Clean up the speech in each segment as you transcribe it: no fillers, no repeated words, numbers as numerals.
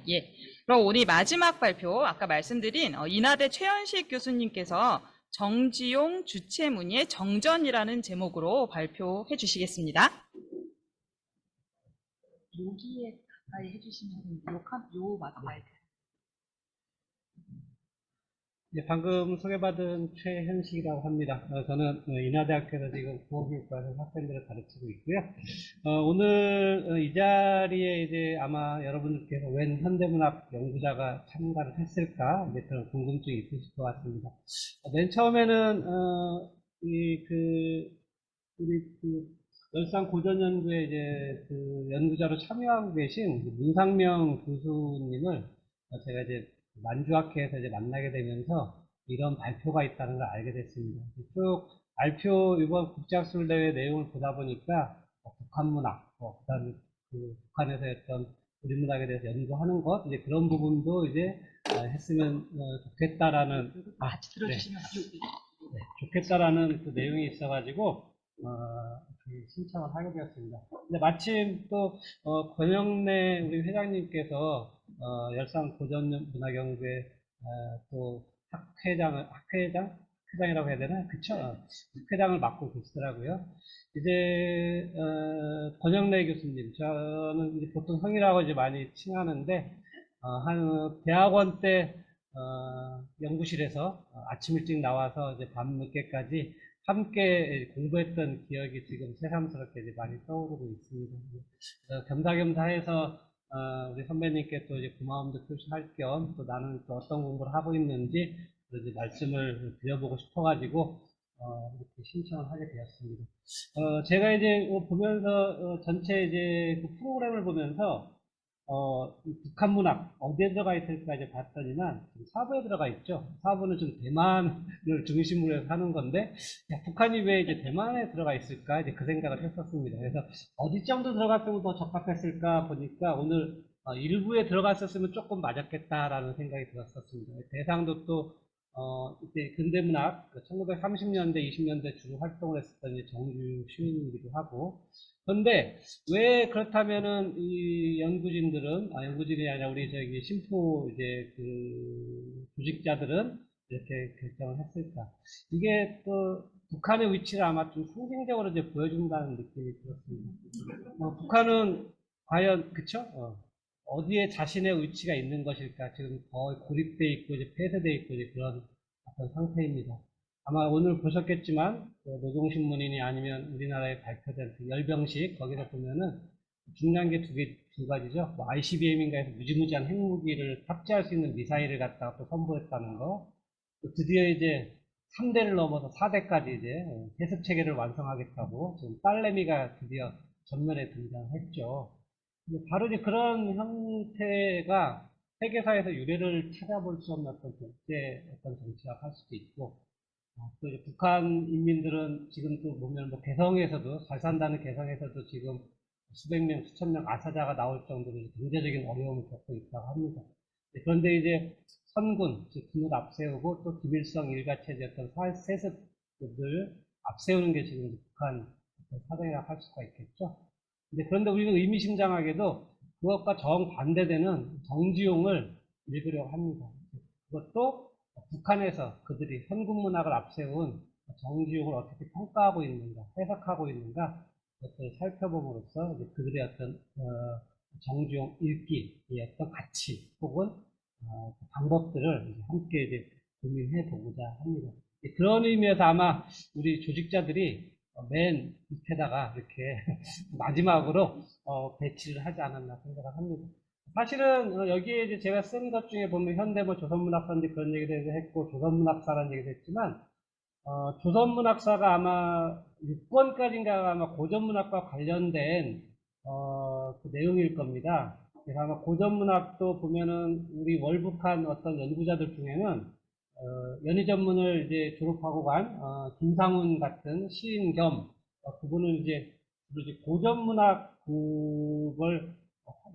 예. 그럼 우리 마지막 발표, 아까 말씀드린 인하대 최현식 교수님께서 정지용 주체문의의 정전이라는 제목으로 발표해 주시겠습니다. 여기에 가까이 해주시면 요 마이크. 네, 방금 소개받은 최현식이라고 합니다. 저는 인하대학교에서 지금 국어교육과에서 학생들을 가르치고 있고요. 오늘 이 자리에 이제 아마 여러분들께서 웬 현대문학 연구자가 참가를 했을까 이제 그런 궁금증이 있으실 것 같습니다. 맨 처음에는 우리 열산 고전연구에 이제 연구자로 참여하고 계신 문상명 교수님을 제가 이제 만주학회에서 이제 만나게 되면서 이런 발표가 있다는 걸 알게 됐습니다. 쭉 발표 이번 국제학술대회 내용을 보다 보니까 북한문학, 그다음에 북한에서 했던 우리문학에 대해서 연구하는 것, 이제 그런 부분도 이제 했으면 좋겠다라는 같이 들어주시면 네, 좋겠다라는 그 내용이 있어가지고 신청을 하게 되었습니다. 근데 마침 또 권영래 우리 회장님께서 열산 고전문학연구회 또 학회장이라고 해야 되나? 그쵸? 학회장을 맡고 계시더라고요. 이제 권영래 교수님, 저는 이제 보통 형이라고 이제 많이 칭하는데 한 대학원 때 연구실에서 아침 일찍 나와서 이제 밤 늦게까지 함께 공부했던 기억이 지금 새삼스럽게 이제 많이 떠오르고 있습니다. 겸사겸사 해서 우리 선배님께 또 이제 고마움도 표시할 겸 또 나는 또 어떤 공부를 하고 있는지 이제 말씀을 드려보고 싶어가지고 이렇게 신청을 하게 되었습니다. 제가 이제 보면서 전체 이제 그 프로그램을 보면서 이 북한 문학 어디에 들어가 있을까 이제 봤더니만 지금 사부에 들어가 있죠. 사부는 좀 대만을 중심으로 해서 하는 건데 야, 북한이 왜 이제 대만에 들어가 있을까 이제 그 생각을 했었습니다. 그래서 어디 정도 들어갔으면 더 적합했을까 보니까 오늘 일부에 들어갔었으면 조금 맞았겠다라는 생각이 들었었습니다. 대상도 또 이때 근대문학 1930년대 20년대 주로 활동을 했었던 이제 정규 시민이기도 하고 그런데 왜 그렇다면은 이 연구진들은 연구진이 아니라 우리 저기 심포 이제 그 조직자들은 이렇게 결정을 했을까? 이게 또 북한의 위치를 아마 좀 상징적으로 이제 보여준다는 느낌이 들었습니다. 북한은 과연 그쵸? 어디에 자신의 위치가 있는 것일까? 지금 거의 고립돼 있고 이제 폐쇄돼 있고 이제 그런 어떤 상태입니다. 아마 오늘 보셨겠지만 노동신문이니 아니면 우리나라에 발표된 그 열병식 거기서 보면은 중요한 게 두 가지죠. 뭐 ICBM인가 해서 무지무지한 핵무기를 탑재할 수 있는 미사일을 갖다가 또 선보였다는 거. 또 드디어 이제 3대를 넘어서 4대까지 이제 해습 체계를 완성하겠다고 지금 딸내미가 드디어 전면에 등장했죠. 바로 이제 그런 형태가 세계사에서 유례를 찾아볼 수 없는 어떤 어떤 정치학 할 수도 있고, 또 이제 북한 인민들은 지금 또 보면 뭐 개성에서도, 잘 산다는 개성에서도 지금 수백 명, 수천 명 아사자가 나올 정도로 경제적인 어려움을 겪고 있다고 합니다. 그런데 이제 선군, 즉 군을 앞세우고 또 김일성 일가체제였던 세습을 앞세우는 게 지금 북한 사정이라고 할 수가 있겠죠. 그런데 우리는 의미심장하게도 그것과 정반대되는 정지용을 읽으려고 합니다. 그것도 북한에서 그들이 선군문학을 앞세운 정지용을 어떻게 평가하고 있는가, 해석하고 있는가, 그것을 살펴봄으로써 그들의 어떤 정지용 읽기의 어떤 가치 혹은 방법들을 함께 이제 고민해 보고자 합니다. 그런 의미에서 아마 우리 조직자들이 맨 밑에다가 이렇게 마지막으로 배치를 하지 않았나 생각을 합니다. 사실은 여기에 이제 제가 쓴 것 중에 보면 현대 뭐 조선문학사인데 그런 얘기도 했고 조선문학사라는 얘기도 했지만 조선문학사가 아마 6권까지인가 아마 고전문학과 관련된 그 내용일 겁니다. 그래서 아마 고전문학도 보면은 우리 월북한 어떤 연구자들 중에는 연희 전문을 이제 졸업하고 간 김상훈 같은 시인 겸 그분은 이제 고전문학 그걸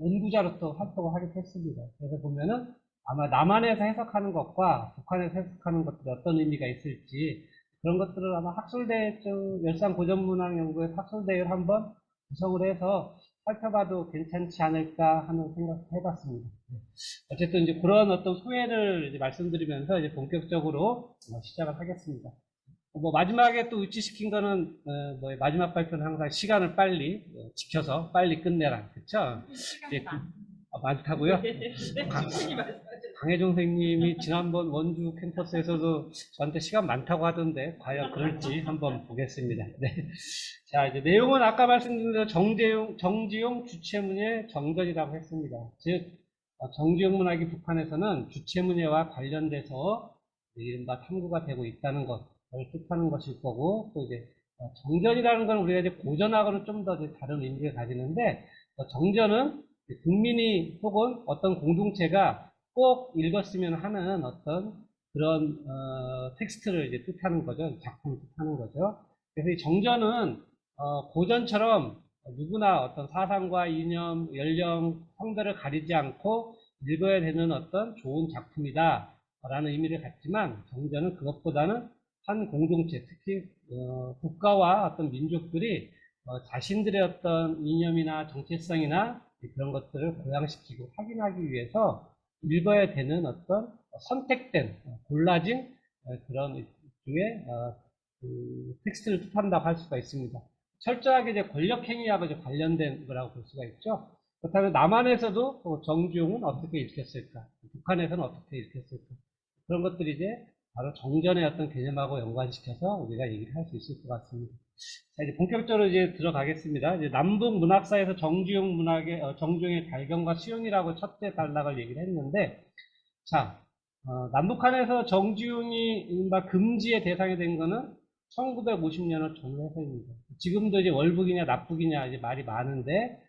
연구자로 또 활동을 하기도 했습니다. 그래서 보면은 아마 남한에서 해석하는 것과 북한에서 해석하는 것들이 어떤 의미가 있을지 그런 것들을 아마 학술대 열산 고전문학 연구의 학술대회를 한번 구성을 해서 살펴봐도 괜찮지 않을까 하는 생각을 해봤습니다. 네. 어쨌든 이제 그런 어떤 소회를 이제 말씀드리면서 이제 본격적으로 시작을 하겠습니다. 뭐 마지막에 또 우치시킨 거는 뭐 마지막 발표는 항상 시간을 빨리 지켜서 빨리 끝내라, 그렇죠? 시간이 많다고요? 충분히 말씀하셨어요. 강혜종 선생님이 지난번 원주 캠퍼스에서도 저한테 시간 많다고 하던데 과연 그럴지 한번 보겠습니다. 네. 자, 이제 내용은 아까 말씀드린 대로 정지용 주체문예 정전이라고 했습니다. 즉 정지용 문학이 북한에서는 주체문예와 관련돼서 이른바 탐구가 되고 있다는 것을 뜻하는 것일 거고, 또 이제 정전이라는 건 우리가 이제 고전하고는 좀 더 다른 의미를 가지는데, 정전은 국민이 혹은 어떤 공동체가 꼭 읽었으면 하는 어떤 그런 텍스트를 이제 뜻하는 거죠. 작품을 뜻하는 거죠. 그래서 이 정전은 고전처럼 누구나 어떤 사상과 이념, 연령, 성별을 가리지 않고 읽어야 되는 어떤 좋은 작품이다 라는 의미를 갖지만, 정전은 그것보다는 한 공동체, 특히 국가와 어떤 민족들이 자신들의 어떤 이념이나 정체성이나 그런 것들을 고양시키고 확인하기 위해서 읽어야 되는 어떤 선택된, 골라진 그런 일종의 그 텍스트를 뜻한다고 할 수가 있습니다. 철저하게 이제 권력행위하고 이제 관련된 거라고 볼 수가 있죠. 그렇다면 남한에서도 정주용은 어떻게 읽혔을까? 북한에서는 어떻게 읽혔을까? 그런 것들이 이제 바로 정전의 어떤 개념하고 연관시켜서 우리가 얘기를 할 수 있을 것 같습니다. 자, 이제 본격적으로 이제 들어가겠습니다. 이제 남북 문학사에서 정주용 문학의, 정주용의 발견과 수용이라고 첫째 단락을 얘기를 했는데, 자, 남북한에서 정주용이 이른바 금지의 대상이 된 거는 1950년을 전후해서입니다. 지금도 이제 월북이냐 납북이냐 이제 말이 많은데,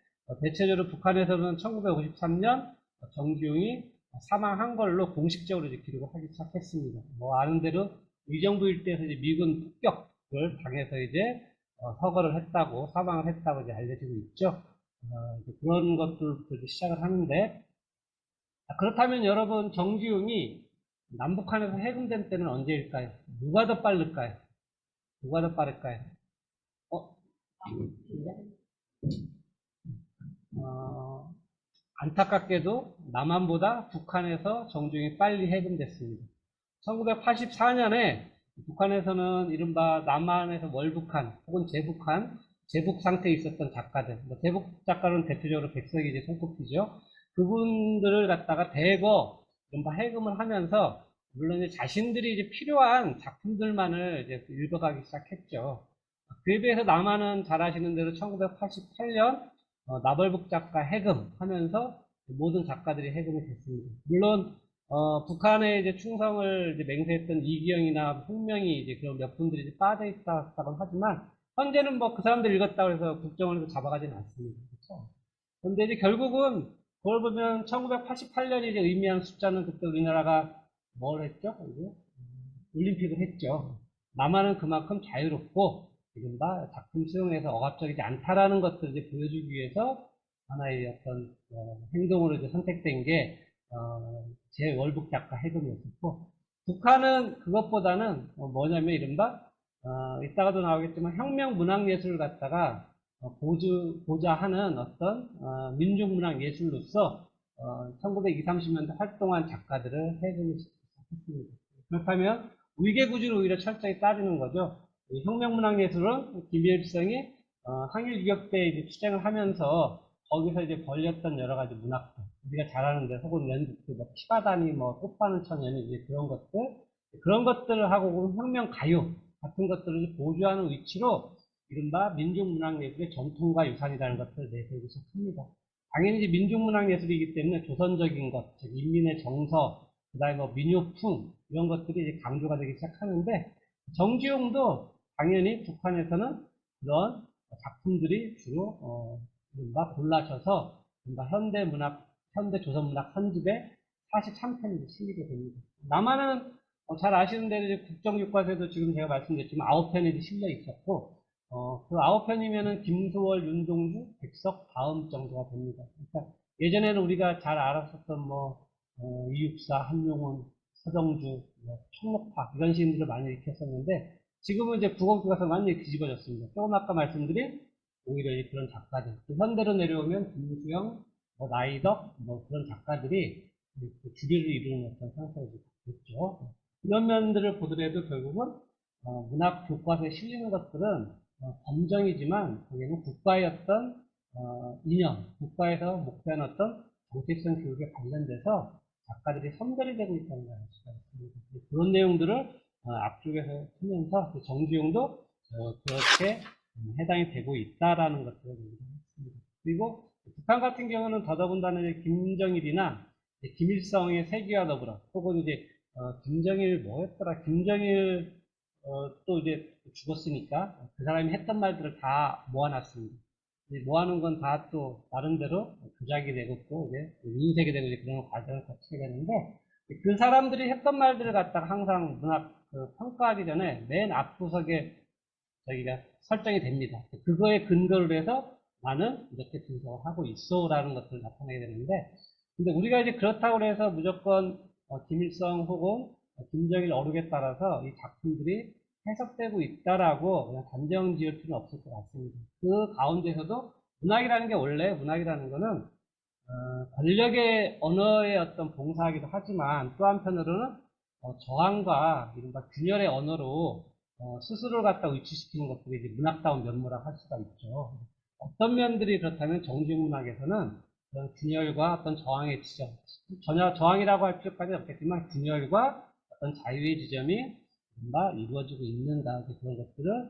대체적으로 북한에서는 1953년 정주용이 사망한 걸로 공식적으로 이제 기록을 하기 시작했습니다. 뭐 아는 대로 의정부 일대에서 이제 미군 폭격을 당해서 이제 서거를 했다고, 사망을 했다고 이제 알려지고 있죠. 이제 그런 것들부터 이제 시작을 하는데, 그렇다면 여러분, 정주용이 남북한에서 해금된 때는 언제일까요? 누가 더 빠를까요? 누가 더 빠를까요? 어, 어, 안타깝게도 남한보다 북한에서 정주용이 빨리 해금됐습니다. 1984년에 북한에서는 이른바 남한에서 월북한 혹은 재북한, 재북 상태에 있었던 작가들, 뭐 재북 작가는 대표적으로 백석이 이제 손꼽히죠. 그분들을 갖다가 대거 이른바 해금을 하면서 물론 이제 자신들이 이제 필요한 작품들만을 이제 읽어가기 시작했죠. 그에 비해서 남한은 잘 아시는 대로 1988년 나벌북 작가 해금 하면서 모든 작가들이 해금이 됐습니다. 물론 북한에 이제 충성을 이제 맹세했던 이기영이나 홍명이 이제 그런 몇 분들이 이제 빠져 있다고 하지만, 현재는 뭐 그 사람들 읽었다고 해서 국정을 해서 잡아가지는 않습니다. 그렇죠? 그런데 이제 결국은 그걸 보면 1988년이 이제 의미하는 숫자는, 그때 우리나라가 뭘 했죠? 이제 올림픽을 했죠. 남한은 그만큼 자유롭고 이른바 작품 수용에서 억압적이지 않다라는 것들을 이제 보여주기 위해서 하나의 어떤 행동으로 이제 선택된 게 제 월북 작가 해금이었었고, 북한은 그것보다는 뭐냐면 이른바 이따가도 나오겠지만 혁명 문학 예술을 갖다가 보자 하는 어떤 민족 문학 예술로서 1920, 30년대 활동한 작가들을 해금이 시작했습니다. 그렇다면 위계구조를 오히려 철저히 따르는 거죠. 혁명문학예술은 김일성이 항일기격 때 이제 투쟁을 하면서 거기서 이제 벌렸던 여러 가지 문학들, 우리가 잘 아는데 혹은 뭐 피바다니 뭐 꽃파는 청년이 이제 그런 것들을 하고 혁명가요 같은 것들을 보조하는 위치로 이른바 민족문학예술의 전통과 유산이라는 것들을 내세우기 시작합니다. 당연히 이제 민족문학예술이기 때문에 조선적인 것, 즉 인민의 정서, 그 다음에 뭐 민요풍 이런 것들이 이제 강조가 되기 시작하는데, 정주용도 당연히 북한에서는 그런 작품들이 주로 이른바 골라져서 이른바 현대 조선문학 선집에 43편이 실리게 됩니다. 남한은 잘 아시는 대로 이제 국정교과서에도 지금 제가 말씀드렸지만 9편이 실려 있었고, 그 9편이면은 김소월, 윤동주, 백석 다음 정도가 됩니다. 그러니까 예전에는 우리가 잘 알았었던 뭐 이육사, 한용운, 서정주, 뭐 청록파 이런 시인들을 많이 읽혔었는데, 지금은 이제 국어교과서 완전히 뒤집어졌습니다. 조금 아까 말씀드린 오히려 그런 작가들, 현대로 내려오면 김수영, 나이덕, 그런 작가들이 주류를 이루는 어떤 상태가 됐죠. 이런 면들을 보더라도 결국은 문학 교과서에 실리는 것들은 검정이지만 거기는 국가의 어떤 이념, 국가에서 목표한 어떤 정책성 교육에 관련돼서 작가들이 선별이 되고 있다는 걸 알 수가 있습니다. 그런 내용들을 앞쪽에서 쓰면서 정주영도 그렇게 해당이 되고 있다라는 것들을 얘기했습니다. 그리고 북한 같은 경우는 더더군다나 김정일이나 김일성의 세기와 더불어 혹은 이제 김정일 뭐였더라 김정일 또 이제 죽었으니까 그 사람이 했던 말들을 다 모아놨습니다. 모아놓은 건 다 또 나름대로 조작이 되고 또 이제 인색이 되고 이제 그런 과정을 거치게 되는데 그 사람들이 했던 말들을 갖다가 항상 문학 평가하기 전에 맨 앞구석에 저기가 설정이 됩니다. 그거에 근거를 해서 나는 이렇게 분석을 하고 있어라는 것들을 나타내게 되는데 근데 우리가 이제 그렇다고 해서 무조건 김일성 혹은 김정일 어록에 따라서 이 작품들이 해석되고 있다라고 그냥 단정 지을 필요는 없을 것 같습니다. 그 가운데서도 문학이라는 게 원래 문학이라는 거는 권력의 언어의 어떤 봉사하기도 하지만 또 한편으로는 저항과 이른바 균열의 언어로 스스로를 갖다 위치시키는 것들이 이제 문학다운 면모라고 할 수가 있죠. 어떤 면들이 그렇다면 정주영 문학에서는 그런 균열과 어떤 저항의 지점, 전혀 저항이라고 할 필요까지는 없겠지만 균열과 어떤 자유의 지점이 이루어지고 있는가 그런 것들을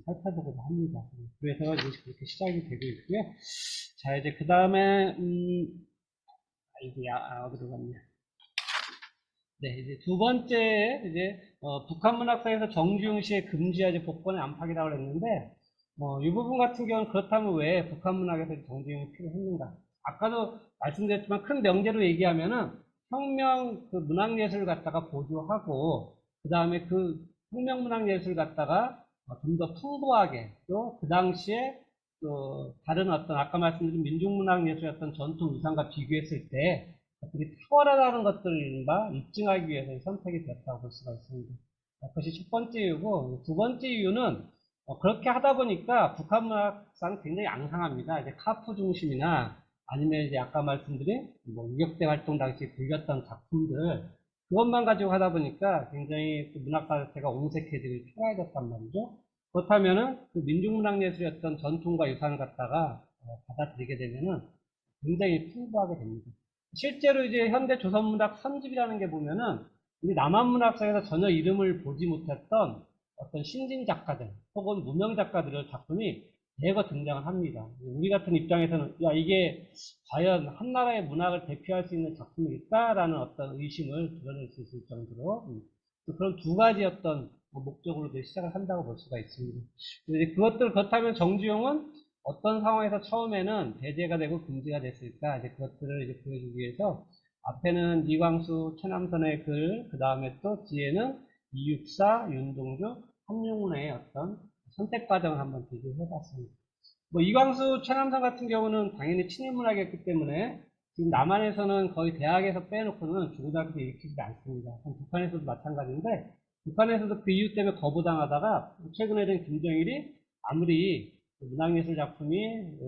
살펴보고자 합니다. 그래서 이제 그렇게 시작이 되고 있고요. 자 이제 그 다음에 어디로 갔냐? 네, 이제 두 번째 이제 북한 문학사에서 정주영 씨의 금지하지 복권의 안팎이라고 했는데 이 부분 같은 경우는 그렇다면 왜 북한 문학에서 정주영이 필요했는가? 아까도 말씀드렸지만 큰 명제로 얘기하면은 혁명 그 문학 예술을 갖다가 보조하고 그 다음에 그 혁명 문학 예술을 갖다가 좀 더 풍부하게 또 그 당시에 또 다른 어떤 아까 말씀드린 민중문학 예술의 어떤 전통 위상과 비교했을 때 그들이 탁월하다는 것들을 입증하기 위해서 선택이 되었다고 볼 수가 있습니다. 그것이 첫 번째 이유고 두 번째 이유는 그렇게 하다 보니까 북한 문학사는 굉장히 앙상합니다. 이제 카프 중심이나 아니면 이제 아까 말씀드린 유격대 활동 당시 불렸던 작품들 그것만 가지고 하다 보니까 굉장히 그 문학사 자체가 옹색해지고 초라해졌단 말이죠. 그렇다면은 그 민중문학 예술의 어떤 전통과 유산을 갖다가 받아들이게 되면은 굉장히 풍부하게 됩니다. 실제로 이제 현대 조선문학 선집이라는 게 보면은 우리 남한문학사에서 전혀 이름을 보지 못했던 어떤 신진 작가들 혹은 무명 작가들의 작품이 대거 등장을 합니다. 우리 같은 입장에서는 야 이게 과연 한 나라의 문학을 대표할 수 있는 작품일까라는 어떤 의심을 드러낼 수 있을 정도로 그런 두 가지 어떤 목적으로 시작을 한다고 볼 수가 있습니다. 이제 그것들 그렇다면 정주영은 어떤 상황에서 처음에는 배제가 되고 금지가 됐을까? 이제 그것들을 이제 보여주기 위해서 앞에는 이광수, 최남선의 글, 그 다음에 또 뒤에는 이육사, 윤동주, 한용운의 어떤 선택 과정을 한번 비교해봤습니다. 이광수, 최남선 같은 경우는 당연히 친일문학이었기 때문에 지금 남한에서는 거의 대학에서 빼놓고는 중고등학교 일으키지 않습니다. 북한에서도 마찬가지인데 북한에서도 그 이유 때문에 거부당하다가 최근에 된 김정일이 아무리 문학예술 작품이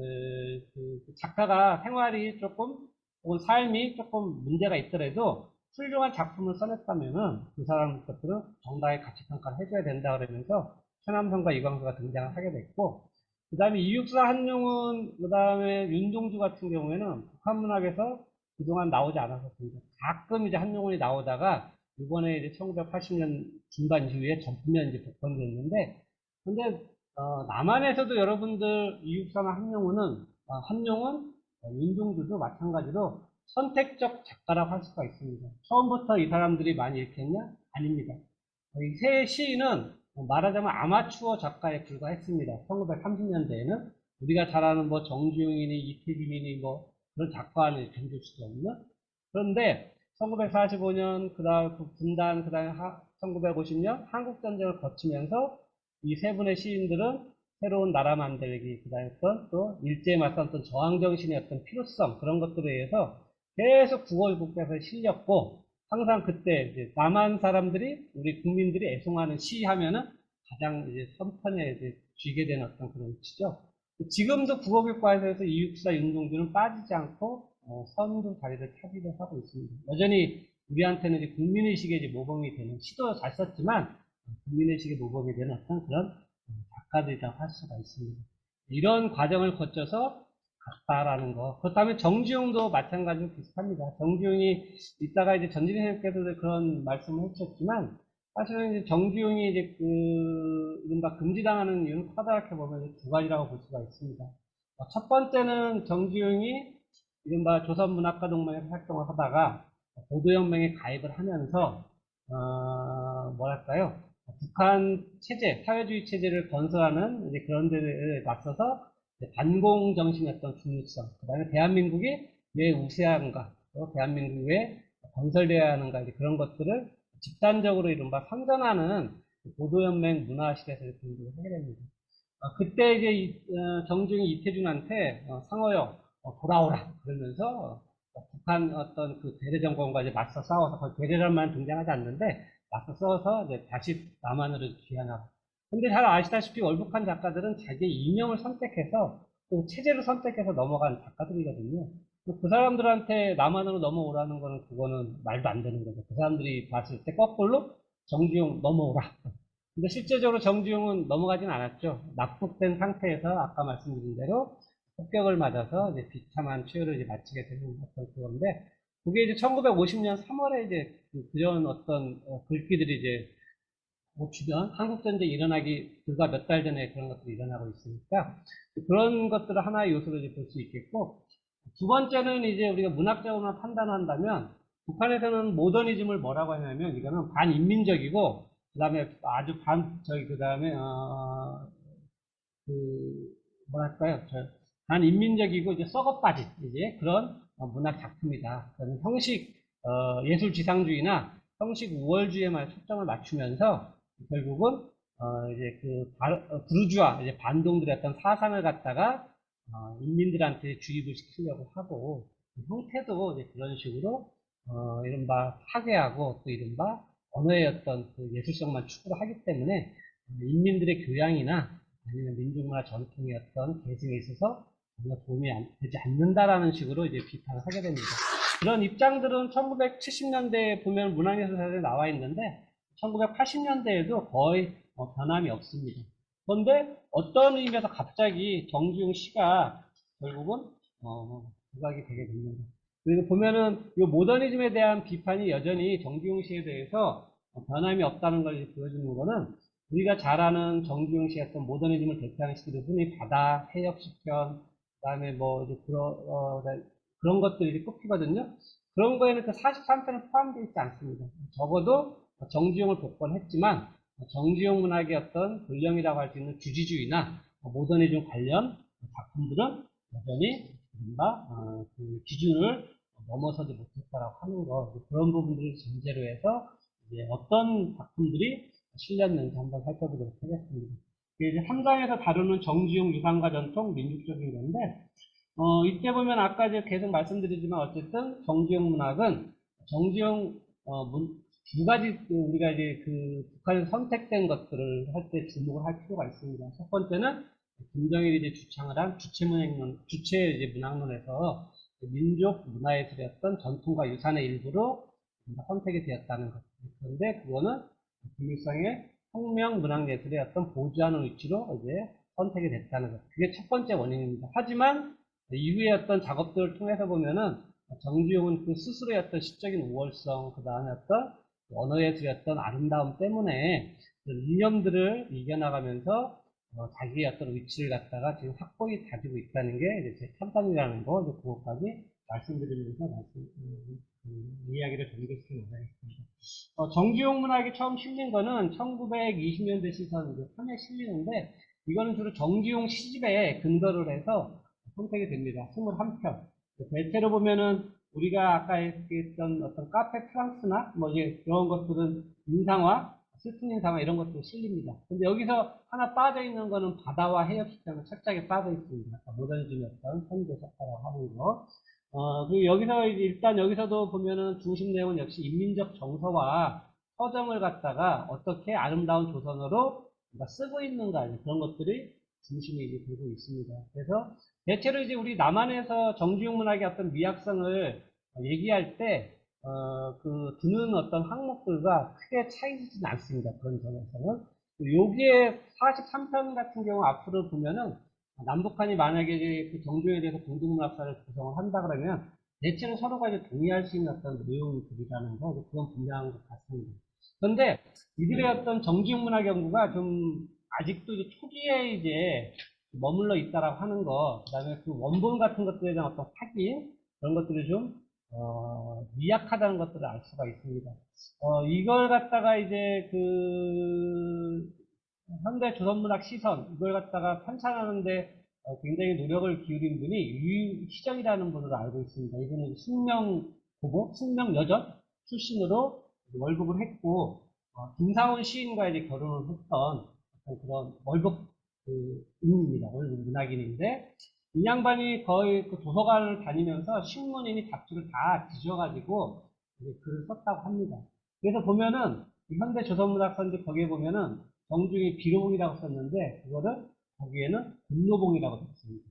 그 작가가 생활이 조금 혹은 삶이 조금 문제가 있더라도 훌륭한 작품을 써냈다면은 그 사람 것들은 정당하게 가치평가를 해줘야 된다 그러면서 최남선과 이광수가 등장을 하게 됐고 그 다음에 이육사 한용운 그 다음에 윤동주 같은 경우에는 북한 문학에서 그동안 나오지 않았었습니다. 가끔 이제 한용운이 나오다가 이번에 이제 1980년 중반 이후에 전면 이제 복권됐는데 근데 남한에서도 여러분들 이육사나 한용운은 한용운, 윤동주도 마찬가지로 선택적 작가라고 할 수가 있습니다. 처음부터 이 사람들이 많이 이렇게 했냐? 아닙니다. 이 세 시인은 말하자면 아마추어 작가에 불과했습니다. 1930년대에는 우리가 잘 아는 정주영이니 이태균이니 그런 작가와는 견줄 수도 없는 그런데 1945년 그다음 분단 그다음에 1950년 한국전쟁을 거치면서 이 세 분의 시인들은 새로운 나라 만들기 그다음에 또 일제에 맞섰던 저항 정신의 어떤 필요성 그런 것들에 의해서 계속 국어국에서 실렸고 항상 그때 이제 남한 사람들이 우리 국민들이 애송하는 시 하면은 가장 이제 선판에 이제 쥐게 되는 어떤 그런 위치죠. 지금도 국어교과서에서 이육사 윤동주는 빠지지 않고 선두 자리를 차지를 하고 있습니다. 여전히 우리한테는 이제 국민의식의 이제 모범이 되는, 시도 잘 썼지만 국민의식의 모범이 되는 어떤 그런 작가들이라고 할 수가 있습니다. 이런 과정을 거쳐서 갔다라는 거. 그렇다면 정지용도 마찬가지로 비슷합니다. 정지용이 이따가 이제 전진희 선생님께서도 그런 말씀을 해주셨지만, 사실은 이제 정지용이 이제 이른바 금지당하는 이유는 커다랗게 보면 두 가지라고 볼 수가 있습니다. 첫 번째는 정지용이 이른바 조선문학과 동맹에서 활동을 하다가 보도혁명에 가입을 하면서, 뭐랄까요. 북한 체제, 사회주의 체제를 건설하는 이제 그런 데에 맞서서 반공 정신의 어떤 중요성, 그 다음에 대한민국이 왜 우세한가, 또 대한민국이 왜 건설되어야 하는가, 이제 그런 것들을 집단적으로 이른바 선전하는 보도연맹 문화식에서 공부를 하게 됩니다. 그때 이제 정중이 이태준한테 상어여 돌아오라 그러면서 북한 어떤 그 대대정권과 이제 맞서 싸워서 거의 대대전만 등장하지 않는데 맞서 싸워서 이제 다시 남한으로 귀환하고. 근데 잘 아시다시피 월북한 작가들은 자기의 이념을 선택해서 또 체제를 선택해서 넘어간 작가들이거든요. 그 사람들한테 남한으로 넘어오라는 거는 그거는 말도 안 되는 거죠. 그 사람들이 봤을 때 거꾸로 정지용 넘어오라. 근데 실제적으로 정지용은 넘어가진 않았죠. 납북된 상태에서 아까 말씀드린 대로 폭격을 맞아서 이제 비참한 최후를 이제 마치게 되는 어떤 그건데, 그게 이제 1950년 3월에 이제 그런 어떤 글귀들이 이제 뭐 주변 한국전쟁 일어나기 불과 몇 달 전에 그런 것들이 일어나고 있으니까 그런 것들을 하나의 요소로 볼 수 있겠고, 두 번째는 이제 우리가 문학적으로만 판단한다면 북한에서는 모더니즘을 뭐라고 하냐면 이거는 반인민적이고 그다음에 아주 그다음에 뭐랄까요, 반인민적이고 이제 썩어 빠진 이제 그런 문학 작품이다. 그런 형식 예술 지상주의나 형식 우월주의에만 초점을 맞추면서 결국은 이제 부르주아 이제 반동들의 어떤 사상을 갖다가 인민들한테 주입을 시키려고 하고, 그 형태도 이제 그런 식으로 이른바 파괴하고 또 이른바 언어의 어떤 그 예술성만 추구를 하기 때문에 인민들의 교양이나 아니면 민족문화 전통의 어떤 계승에 있어서 전혀 도움이 되지 않는다라는 식으로 이제 비판을 하게 됩니다. 그런 입장들은 1970년대에 보면 문학예술사전에 나와 있는데 1980년대에도 거의 변함이 없습니다. 그런데 어떤 의미에서 갑자기 정지용 씨가 결국은 부각이 되게 됩니다. 그리고 보면은 이 모더니즘에 대한 비판이 여전히 정지용 씨에 대해서 변함이 없다는 걸 보여주는 거는, 우리가 잘 아는 정지용 씨의 어떤 모더니즘을 대표하는 시들을 흔히 바다, 해역시편, 그 다음에 뭐 이제 그런 것들이 꼽히거든요. 그런 거에는 그 43편은 포함되어 있지 않습니다. 적어도 정지용을 복권했지만 정지용 문학의 어떤 본령이라고 할 수 있는 주지주의나 모더니즘 관련 작품들은 여전히 그 기준을 넘어서지 못했다라고 하는 거, 그런 부분들을 전제로 해서 이제 어떤 작품들이 실렸는지 한번 살펴보도록 하겠습니다. 이제 3장에서 다루는 정지용 유산과 전통, 민족적인 건데, 이때 보면 아까 이제 계속 말씀드리지만 어쨌든 정지용 문학은 정지용 두 가지 우리가 이제 그 북한에서 선택된 것들을 할 때 주목을 할 필요가 있습니다. 첫 번째는 김정일이 이제 주창을 한 주체 문학론에서 민족 문화예술의 어떤 전통과 유산의 일부로 선택이 되었다는 것. 그런데 그거는 김일성의 혁명 문학예술의 어떤 보조하는 위치로 이제 선택이 됐다는 것. 그게 첫 번째 원인입니다. 하지만 이후의 어떤 작업들을 통해서 보면은 정지용은 그 스스로의 어떤 시적인 우월성, 그 다음에 어떤 언어예술의 어떤 아름다움 때문에 이념들을 이겨나가면서 자기의 어떤 위치를 갖다가 지금 확고히 가지고 있다는 게 이제 제 판단이라는 거, 이제 그것까지 말씀드리면서 이야기를 전개시켜 나가겠습니다. 정지용 문학이 처음 실린 거는 1920년대 시선 3에 실리는데, 이거는 주로 정지용 시집에 근거를 해서 선택이 됩니다. 21편. 대체로 보면은 우리가 아까 얘기했던 어떤 카페 프랑스나 뭐 이제 그런 것들은 인상화, 슬픈 인상화 이런 것도 실립니다. 근데 여기서 하나 빠져 있는 거는 바다와 해역시장은 착착에 빠져 있습니다. 모더니즘이었던 선조 작가라고 하는 거. 그리고 여기서 일단 여기서도 보면은 중심 내용은 역시 인민적 정서와 서정을 갖다가 어떻게 아름다운 조선어로 쓰고 있는가, 그런 것들이 중심이 이제 되고 있습니다. 그래서 대체로 이제 우리 남한에서 정주영 문학의 어떤 미학성을 얘기할 때, 두는 어떤 항목들과 크게 차이지는 않습니다. 그런 점에서는. 여기에 43편 같은 경우 앞으로 보면은, 남북한이 만약에 이제 그 정주영에 대해서 공동문학사를 구성을 한다 그러면, 대체로 서로가 이제 동의할 수 있는 어떤 내용들이라는 거, 그건 분명한 것 같습니다. 그런데 이들의 어떤 정주영 문학 연구가 좀 아직도 이제 초기에 이제 머물러 있다라고 하는 거, 그 다음에 그 원본 같은 것들에 대한 어떤 확인, 그런 것들이 좀, 미약하다는 것들을 알 수가 있습니다. 이걸 갖다가 이제 현대 조선문학 시선, 이걸 갖다가 편찬하는데 굉장히 노력을 기울인 분이 유희정이라는 분으로 알고 있습니다. 이분은 숙명여전 출신으로 월북을 했고, 김상훈 시인과 이제 결혼을 했던 어떤 그런 월북 인입니다. 월북 문학인인데, 이 양반이 거의 그 도서관을 다니면서 신문이니 잡지를 다 뒤져가지고 글을 썼다고 합니다. 그래서 보면은 현대 조선문학사인데 거기에 보면은 정중이 비로봉이라고 썼는데 그거를 거기에는 분노봉이라고 썼습니다.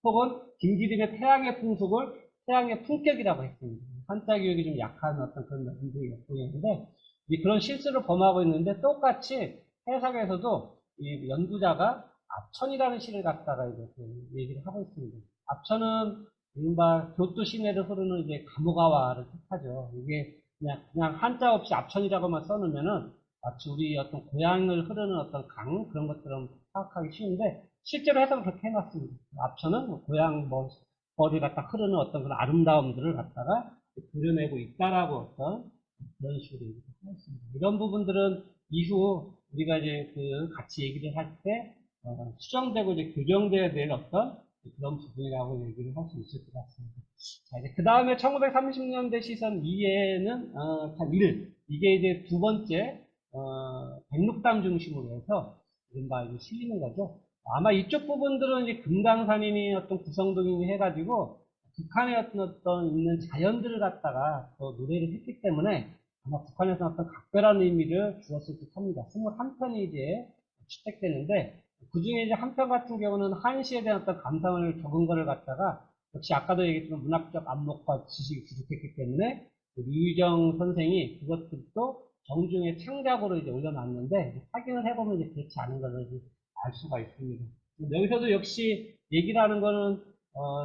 혹은 김기림의 태양의 풍속을 태양의 품격이라고 했습니다. 한자 교육이 좀 약한 어떤 그런 면들이 보이는데 그런 실수를 범하고 있는데 똑같이 해석에서도 이 연구자가 압천이라는 시를 갖다가 이제 얘기를 하고 있습니다. 압천은 이른바 교토 시내를 흐르는 이제 가모가와를 뜻하죠. 이게 그냥 한자 없이 압천이라고만 써놓으면은 마치 우리 어떤 고향을 흐르는 어떤 강 그런 것처럼 파악하기 쉬운데 실제로 해석을 그렇게 해놨습니다. 압천은 고향 머리 갖다 흐르는 어떤 그런 아름다움들을 갖다가 그려내고 있다라고 어떤 그런 식으로 얘기를 하였습니다. 이런 부분들은 이후 우리가 이제 같이 얘기를 할 때 수정되고 이제 교정돼야 될 어떤 그런 부분이라고 얘기를 할 수 있을 것 같습니다. 자, 이제 그 다음에 1930년대 시선 2에는, 이게 이제 두 번째, 백록담 중심으로 해서, 이른바 이제 실리는 거죠. 아마 이쪽 부분들은 이제 금강산이니 어떤 구성동이니 해가지고, 북한의 어떤 있는 자연들을 갖다가 노래를 했기 때문에, 아마 북한에서 어떤 각별한 의미를 주었을 듯 합니다. 21편이 이제 채택되는데, 그 중에 이제 한 편 같은 경우는 한시에 대한 어떤 감상을 적은 거를 갖다가 역시 아까도 얘기했지만 문학적 안목과 지식이 부족했기 때문에 유희정 선생이 그것들도 정중의 창작으로 이제 올려놨는데 확인을 해보면 이제 그렇지 않은 것을 알 수가 있습니다. 여기서도 역시 얘기를 하는 거는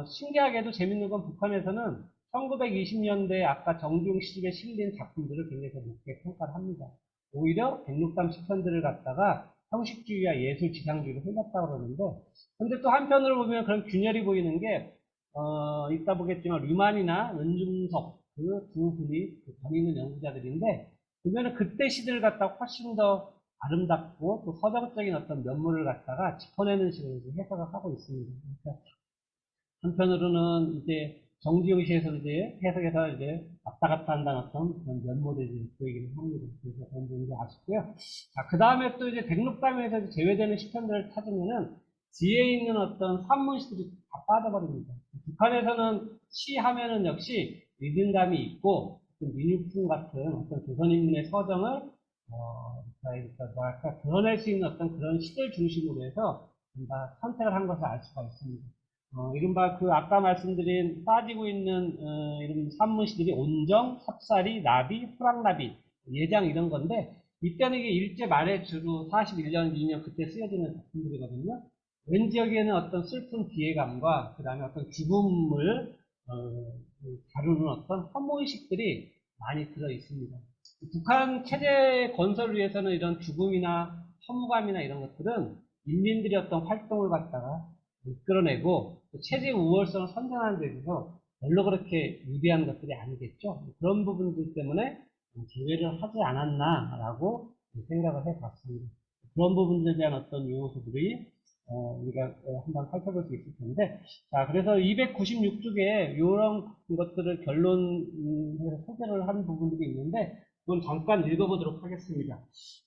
신기하게도 재밌는 건 북한에서는 1920년대 아까 정중 시집에 실린 작품들을 굉장히 높게 평가를 합니다. 오히려 백록담 시편들을 갖다가 형식주의와 예술 지상주의를 흘렸다고 그러는데, 근데 또 한편으로 보면 그런 균열이 보이는 게, 이따 보겠지만, 류만이나 은중석, 그 두 분이 전 있는 연구자들인데, 보면은 그때 시대를 갖다가 훨씬 더 아름답고, 또 서정적인 어떤 면모를 갖다가 짚어내는 식으로 해석을 하고 있습니다. 그러니까 한편으로는 이제 정지용시에서 이제 해석해서 이제 왔다 갔다 한다는 어떤 그런 면모들이 보이기는 합니다. 그래서 그런 부분이 아쉽고요. 자, 그 다음에 또 이제 백록담에서 제외되는 시편들을 찾으면은 뒤에 있는 어떤 산문시들이 다 빠져버립니다. 북한에서는 시 하면은 역시 리듬감이 있고 민유풍 같은 어떤 조선인민의 서정을 뭐랄까 드러낼 수 있는 어떤 그런 시들 중심으로 해서 선택을 한 것을 알 수가 있습니다. 이른바 아까 말씀드린 빠지고 있는, 이런 산문시들이 온정, 섭사리, 나비, 호랑나비, 예장 이런 건데, 이때는 이게 일제 말에 주로 41년, 2년 그때 쓰여지는 작품들이거든요. 왠지 여기에는 어떤 슬픈 비애감과, 그 다음에 어떤 죽음을, 다루는 어떤 혐오의식들이 많이 들어 있습니다. 북한 체제 건설을 위해서는 이런 죽음이나 혐오감이나 이런 것들은 인민들의 어떤 활동을 갖다가 이끌어내고 체제 우월성을 선전하는 데 있어서 별로 그렇게 유리한 것들이 아니겠죠. 그런 부분들 때문에 제외를 하지 않았나라고 생각을 해봤습니다. 그런 부분들에 대한 어떤 요소들이 우리가 한번 살펴볼 수 있을 텐데, 자, 그래서 296쪽에 이런 것들을 결론해서 소개를 한 부분들이 있는데, 그건 잠깐 읽어보도록 하겠습니다.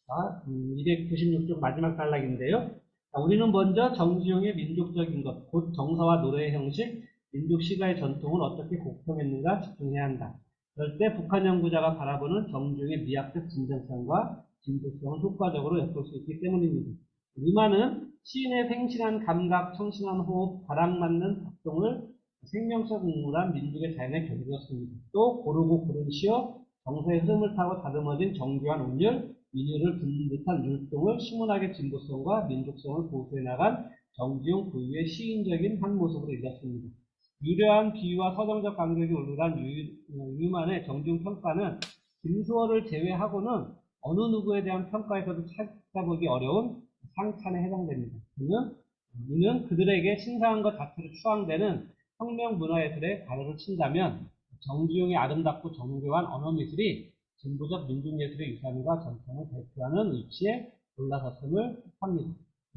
자, 296쪽 마지막 단락인데요. 우리는 먼저 정지용의 민족적인 것, 곧 정서와 노래의 형식, 민족 시가의 전통을 어떻게 곡통했는가 집중해야 한다. 그럴 때 북한 연구자가 바라보는 정지용의 미학적 진정성과 진보성을 효과적으로 엿볼 수 있기 때문입니다. 류만은 시인의 생생한 감각, 청신한 호흡, 가랑 맞는 작동을 생명성 국물한 민족의 자연에 견디었습니다. 또 고르고 고른 시어, 정서의 흐름을 타고 다듬어진 정교한 운율, 민요를 듣는 듯한 율동을 시문학의 진보성과 민족성을 보수해 나간 정지용 고유의 시인적인 한 모습으로 일렀습니다. 유려한 비유와 서정적 감각이 울울한 유만의 정지용 평가는 김수어를 제외하고는 어느 누구에 대한 평가에서도 찾아보기 어려운 상찬에 해당됩니다. 이는 그들에게 신성한 것 자체로 추앙되는 혁명 문화예술의 가르를 친다면 정지용의 아름답고 정교한 언어미술이 진보적 민족예술의 유산과 전통을 대표하는 위치에 올라섰음을 합니다.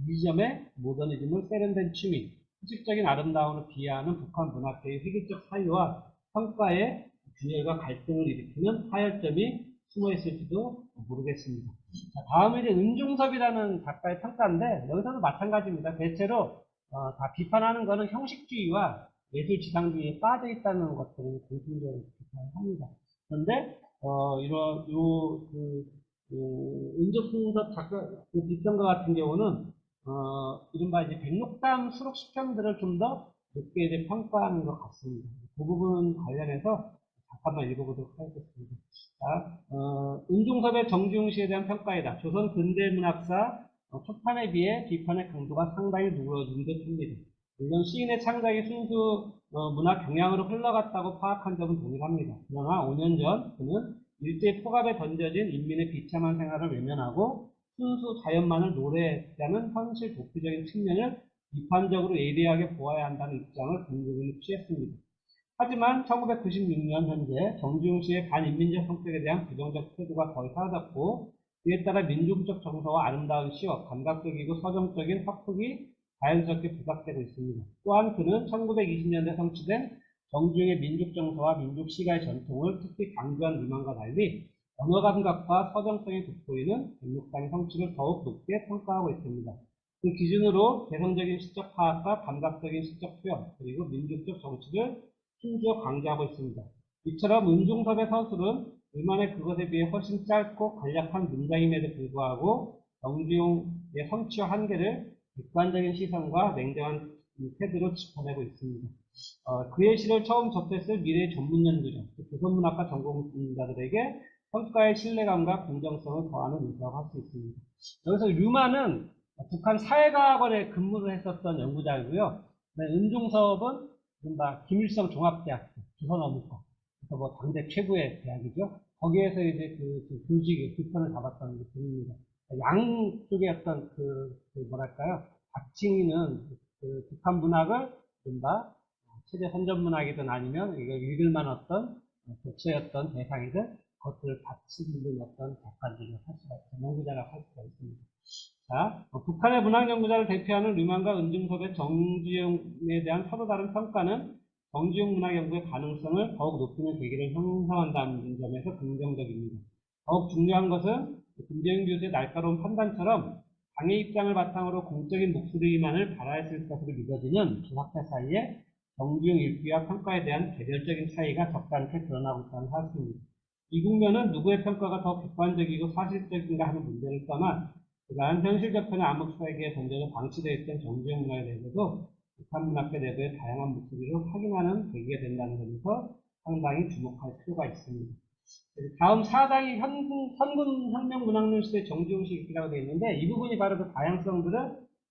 이 지점에 모더니즘을 세련된 취미, 수직적인 아름다움을 비하하는 북한 문학계의 획일적 사유와 평가의 균열과 갈등을 일으키는 하열점이 숨어있을지도 모르겠습니다. 자, 다음은 이제 은중섭이라는 작가의 평가인데 여기서도 마찬가지입니다. 대체로 다 비판하는 것은 형식주의와 예술 지상주의에 빠져 있다는 것들을 공통적으로 비판합니다. 그런데 은중섭 작가 그 비평가 같은 경우는 이른바 이제 백록담 수록 시편들을 좀 더 높게 이제 평가하는 것 같습니다. 그 부분 관련해서 잠깐만 읽어보도록 하겠습니다. 자, 은중섭의 정지용시에 대한 평가이다. 조선 근대문학사 초판에 비해 비판의 강도가 상당히 누그러진 듯합니다. 물론 시인의 창작이 순수 문학 경향으로 흘러갔다고 파악한 점은 동일합니다. 그러나 5년 전 그는 일제 포갑에 던져진 인민의 비참한 생활을 외면하고 순수 자연만을 노래하는 현실 도피적인 측면을 비판적으로 예리하게 보아야 한다는 입장을 공격으로 취했습니다. 하지만 1996년 현재 정지용 씨의 반인민적 성격에 대한 부정적 태도가 거의 사라졌고 이에 따라 민족적 정서와 아름다운 시와 감각적이고 서정적인 화풍이 자연스럽게 부각되고 있습니다. 또한 그는 1920년대 성취된 정지용의 민족 정서와 민족 시가의 전통을 특히 강조한 유망과 달리 언어 감각과 서정성이 돋보이는 백록당의 성취를 더욱 높게 평가하고 있습니다. 그 기준으로 개성적인 시적 파악과 감각적인 시적 표현 그리고 민족적 정치를 힘주어 강조하고 있습니다. 이처럼 은중섭의 서술은 일만의 그것에 비해 훨씬 짧고 간략한 문장임에도 불구하고 정지용의 성취와 한계를 객관적인 시선과 냉정한 태도로 짚어내고 있습니다. 그의 시를 처음 접했을 미래의 전문 연구자, 조선문학과 전공자들에게 평가의 신뢰감과 공정성을 더하는 요소라고 할 수 있습니다. 여기서 유만은 북한 사회과학원에 근무를 했었던 연구자이고요. 은중섭은 김일성 종합대학교, 조선어묵과, 그래서 뭐 당대 최고의 대학이죠. 거기에서 이제 그 교직, 비판을 잡았던 분입니다. 양쪽의 어떤 뭐랄까요, 박칭희는 북한 문학을 체제 선전 문학이든 아니면 이걸 읽을 만한 어떤 독서였던 대상이든 그것들을 받치는 어떤 작가들이라고 할 수가 있습니다. 연구자라고 할 수가 있습니다. 자, 북한의 문학 연구자를 대표하는 류만과 은중섭의 정지용에 대한 서로 다른 평가는 정지용 문학 연구의 가능성을 더욱 높이는 계기를 형성한다는 점에서 긍정적입니다. 더욱 중요한 것은 김재윤 교수의 날카로운 판단처럼 당의 입장을 바탕으로 공적인 목소리만을 발화했을 것으로 믿어지는 두 학자 사이에 정지용 읽기와 평가에 대한 개별적인 차이가 적잖게 드러나고 있다는 사실입니다. 이 국면은 누구의 평가가 더 객관적이고 사실적인가 하는 문제를 떠나 그러한 현실 접근의 암흑수에게 던져져 방치되어 있던 정지용 문화에 대해서도 북한 문학계 내부의 다양한 목소리를 확인하는 계기가 된다는 점에서 상당히 주목할 필요가 있습니다. 다음 4당이 선군혁명문학론 시대 정지용식 읽기라고 되어 있는데 이 부분이 바로 그 다양성들을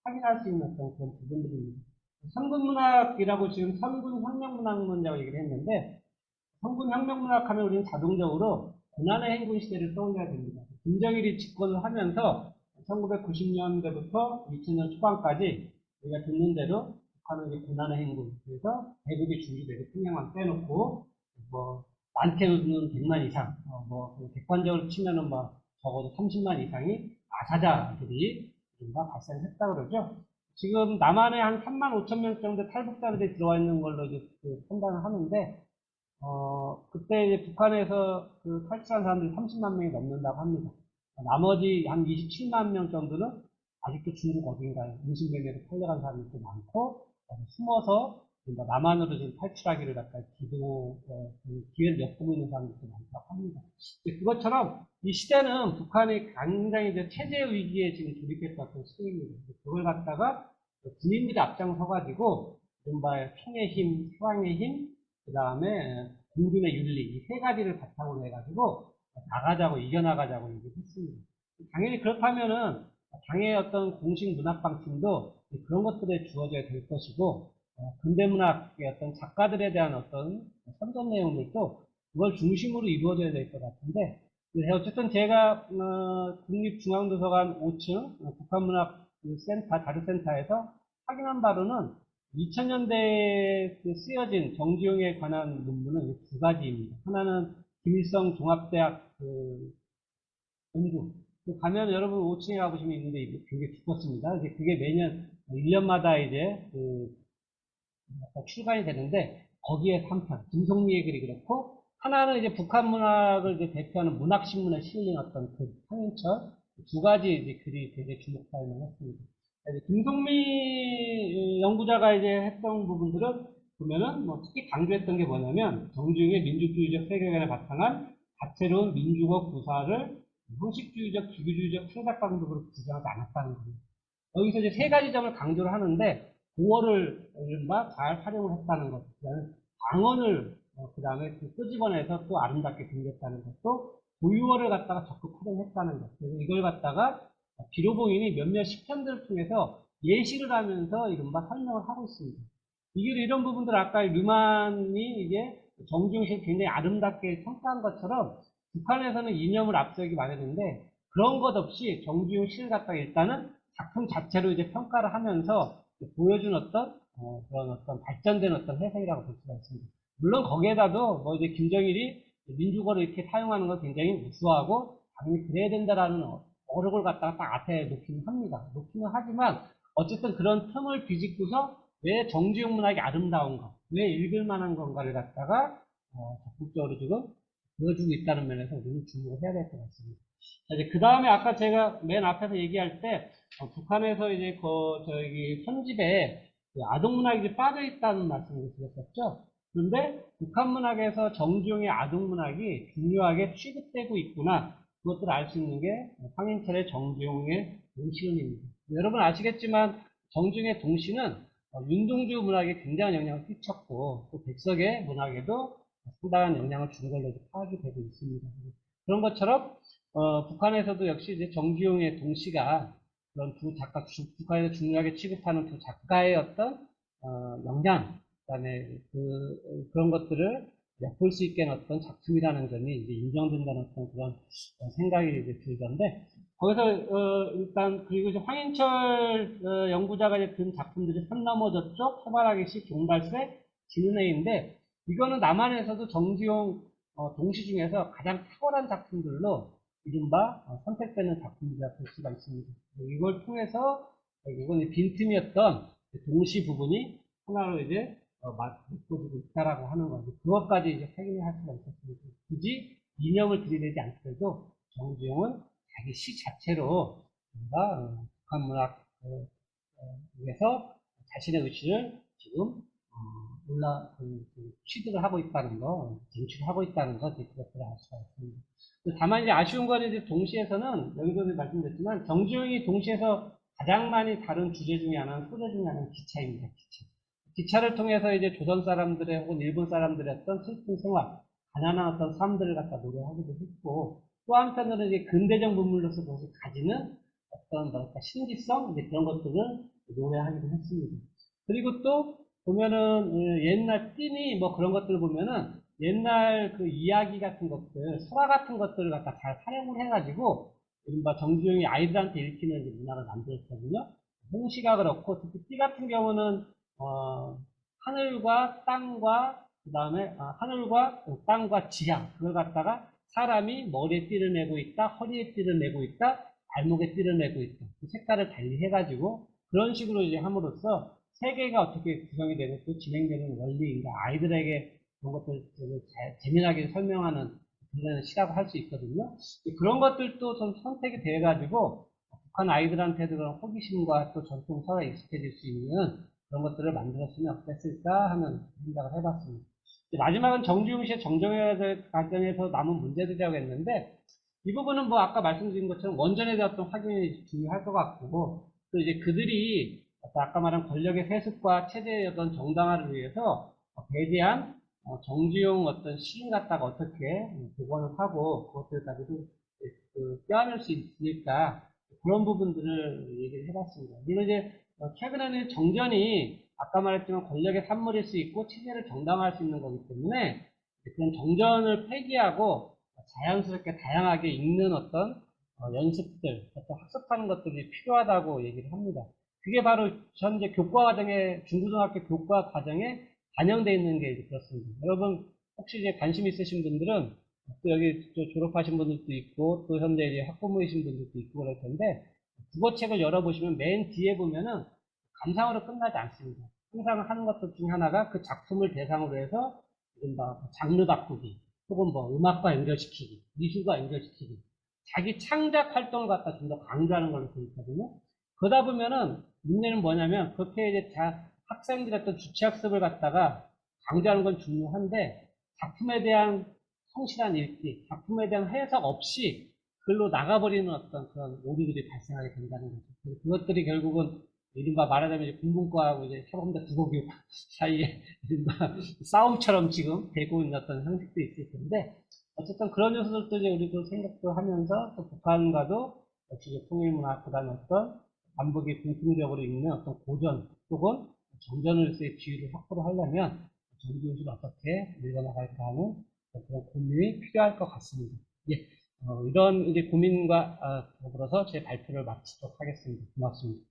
확인할 수 있는 그런 부분들입니다. 선군문학이라고 지금 선군혁명문학론이라고 얘기를 했는데 선군혁명문학 하면 우리는 자동적으로 고난의 행군 시대를 떠올려야 됩니다. 김정일이 집권을 하면서 1990년대부터 2000년 초반까지 우리가 듣는 대로 북한은 이제 고난의 행군, 그래서 대국이 중지되고 평양만 빼놓고 뭐 많게는 100만 이상, 객관적으로 치면은 적어도 30만 이상이 아사자들이 발생했다 그러죠. 지금 남한에 한 3만 5천 명 정도 탈북자들이 들어와 있는 걸로 이제 판단을 하는데, 그때 이제 북한에서 탈출한 사람들이 30만 명이 넘는다고 합니다. 나머지 한 27만 명 정도는 아직도 중국 어딘가에 인신매매로 팔려간 사람들도 많고, 숨어서 남한으로 지금 탈출하기를 기회를 엿보고 있는 사람들도 많다고 합니다. 그것처럼 이 시대는 북한이 굉장히 이제 체제 위기에 지금 돌입했던 시대입니다. 그걸 갖다가 군인들이 앞장서가지고 이른바 총의 힘, 사랑의 힘, 그 다음에 공군의 윤리 이 세 가지를 바탕으로 해가지고 나가자고 이겨나가자고 얘기했습니다. 당연히 그렇다면은 당의 어떤 공식 문학 방침도 그런 것들에 주어져야 될 것이고 근대문학의 어떤 작가들에 대한 어떤 선전 내용들도 그걸 중심으로 이루어져야 될 것 같은데 어쨌든 제가 국립중앙도서관 5층 북한문학 센터 자료센터에서 확인한 바로는 2000년대에 쓰여진 정지용에 관한 논문은 두 가지입니다. 하나는 김일성 종합대학 연구. 가면 여러분 5층에 가보시면 있는데 굉장히 두껍습니다. 그게 매년 1년마다 이제 출간이 되는데 거기에 3편 김성미의 글이 그렇고 하나는 이제 북한 문학을 이제 대표하는 문학신문에 실린 어떤 글 황인철 두 가지 이제 글이 되게 주목할 만했습니다. 김성미 연구자가 이제 했던 부분들은 보면은 뭐 특히 강조했던 게 뭐냐면 정주영의 민주주의적 세계관에 바탕한 다채로운 민주국 구사를 형식주의적, 기교주의적 창작 방법으로 구성하지 않았다는 겁니다. 여기서 이제 세 가지 점을 강조를 하는데 고어를 이른바 잘 활용을 했다는 것, 그다음에 방언을 그 다음에 끄집어내서 또 아름답게 등겼다는 것도 고유어를 갖다가 적극 활용했다는 것. 그래서 이걸 갖다가 비로보인이 몇몇 시편들을 통해서 예시를 하면서 이른바 설명을 하고 있습니다. 이런 부분들 아까 류만이 이게 정중시를 굉장히 아름답게 평가한 것처럼 북한에서는 이념을 앞세우기 마련인데 그런 것 없이 정주영 시를 갖다가 일단은 작품 자체로 이제 평가를 하면서 보여준 어떤 그런 어떤 발전된 어떤 해석이라고 볼 수가 있습니다. 물론 거기에다도 뭐 이제 김정일이 민주어를 이렇게 사용하는 건 굉장히 우수하고 당연히 그래야 된다라는 어록을 갖다가 딱 앞에 놓기는 합니다. 놓기는 하지만 어쨌든 그런 틈을 비집고서 왜 정주영 문학이 아름다운가, 왜 읽을 만한 건가를 갖다가 적극적으로 지금 보여주고 있다는 면에서 우리는 주목을 해야 될 것 같습니다. 이제 그 다음에 아까 제가 맨 앞에서 얘기할 때 북한에서 이제 저기 선집에 아동문학이 빠져 있다는 말씀을 드렸었죠. 그런데 북한 문학에서 정주영의 아동문학이 중요하게 취급되고 있구나. 그것들을 알 수 있는 게 황인철의 정주영의 동시론입니다. 여러분 아시겠지만 정주영의 동시는 윤동주 문학에 굉장한 영향을 끼쳤고 또 백석의 문학에도 상당한 영향을 준 걸로 파악이 되고 있습니다. 그런 것처럼 북한에서도 역시 이제 정주영의 동시가 그런 두 작가, 북한에서 중요하게 취급하는 두 작가의 어떤 영향, 그다음에 그런 것들을 엿볼 수 있게 어떤 작품이라는 점이 이제 인정된다는 어떤 그런 생각이 이제 들던데 거기서 일단 그리고 이제 황인철 연구자가 이제 든 작품들이 산 넘어졌죠, 포괄하기식, 종발세, 진은혜인데 이거는 남한에서도 정지용 동시 중에서 가장 탁월한 작품들로 이른바 선택되는 작품이라 볼 수가 있습니다. 이걸 통해서 이건 빈틈이었던 동시 부분이 하나로 이제 메꿔지고 있다라고 하는 거죠. 그것까지 이제 확인을 할 수가 있었습니다. 굳이 이념을 들이대지 않더라도 정주영은 자기 시 자체로 뭔가 북한 문학에서 자신의 의식을 지금 취득을 하고 있다는 거, 쟁취를 하고 있다는 거, 그것들을 알 수가 있습니다. 다만 이제 아쉬운 거는 이제 동시에서는 여기서도 말씀드렸지만 정주영이 동시에서 가장 많이 다룬 주제 중에 하나는 소재 중에 하나는 기차입니다. 기차를 통해서 이제 조선 사람들의 혹은 일본 사람들의 어떤 슬픈 생활, 가난한 어떤 삶들을 갖다 노래하기도 했고 또 한편으로는 이제 근대적 문물로서 그것이 가지는 어떤 뭐랄까 신기성 이제 그런 것들을 노래하기도 했습니다. 그리고 또 보면은 옛날 띠니 뭐 그런 것들을 보면은 옛날 그 이야기 같은 것들, 설화 같은 것들을 갖다 잘 활용을 해가지고 이른바 정주영이 아이들한테 읽히는 이제 문학을 만들었거든요. 홍시가 그렇고 특히 띠 같은 경우는 하늘과 땅과 그 다음에 하늘과 땅과 지향 그걸 갖다가 사람이 머리에 띠를 메고 있다, 허리에 띠를 메고 있다, 발목에 띠를 메고 있다. 그 색깔을 달리 해가지고 그런 식으로 이제 함으로써 세계가 어떻게 구성이 되고 또 진행되는 원리인가 아이들에게 그런 것들을 재미나게 설명하는 그런 시라고 할 수 있거든요. 그런 것들도 좀 선택이 돼가지고 북한 아이들한테도 그런 호기심과 또 전통 설화에 익숙해질 수 있는 그런 것들을 만들었으면 어땠을까 하는 생각을 해봤습니다. 마지막은 정주영 씨의 정정의 과정에서 남은 문제들이라고 했는데 이 부분은 뭐 아까 말씀드린 것처럼 원전에 대한 어떤 확인이 중요할 것 같고, 또 이제 그들이 아까 말한 권력의 세습과 체제의 어떤 정당화를 위해서 배제한 정주용 어떤 시인 갖다가 어떻게 복원을 하고 그것들까지도 껴안을 수 있을까, 그런 부분들을 얘기를 해봤습니다. 물론 이제 최근에는 정전이 아까 말했지만 권력의 산물일 수 있고 체제를 정당화할 수 있는 거기 때문에 그런 정전을 폐기하고 자연스럽게 다양하게 읽는 어떤 연습들, 어떤 학습하는 것들이 필요하다고 얘기를 합니다. 그게 바로 현재 교과 과정에, 중고등학교 교과 과정에 반영되어 있는 게 이제 그렇습니다. 여러분, 혹시 이제 관심 있으신 분들은 또 여기 또 졸업하신 분들도 있고, 또 현재 이제 학부모이신 분들도 있고 그럴 텐데, 국어책을 열어보시면 맨 뒤에 보면은 감상으로 끝나지 않습니다. 항상 하는 것들 중에 하나가 그 작품을 대상으로 해서 이른바 장르 바꾸기, 혹은 뭐 음악과 연결시키기, 미술과 연결시키기, 자기 창작 활동을 갖다 좀 더 강조하는 걸로 되어 있거든요. 그러다 보면은 문제는 뭐냐면, 그렇게 이제 학생들의 어떤 주체학습을 갖다가 강조하는 건 중요한데, 작품에 대한 성실한 읽기, 작품에 대한 해석 없이 글로 나가버리는 어떤 그런 오류들이 발생하게 된다는 거죠. 그것들이 결국은 이른바 말하자면 이제 국문과하고 이제 사범대 국어교육 사이에 이른바 싸움처럼 지금 되고 있는 어떤 형식도 있을 텐데, 어쨌든 그런 요소들도 이제 우리도 생각도 하면서, 또 북한과도 역시 이제 통일문화, 그 다음에 어떤 반복이 공통적으로 있는 어떤 고전 혹은 정전으로서의 지위를 확보를 하려면 정교수를 어떻게 밀어나갈까 하는 그런 고민이 필요할 것 같습니다. 예, 이런 이제 고민과 더불어서 제 발표를 마치도록 하겠습니다. 고맙습니다.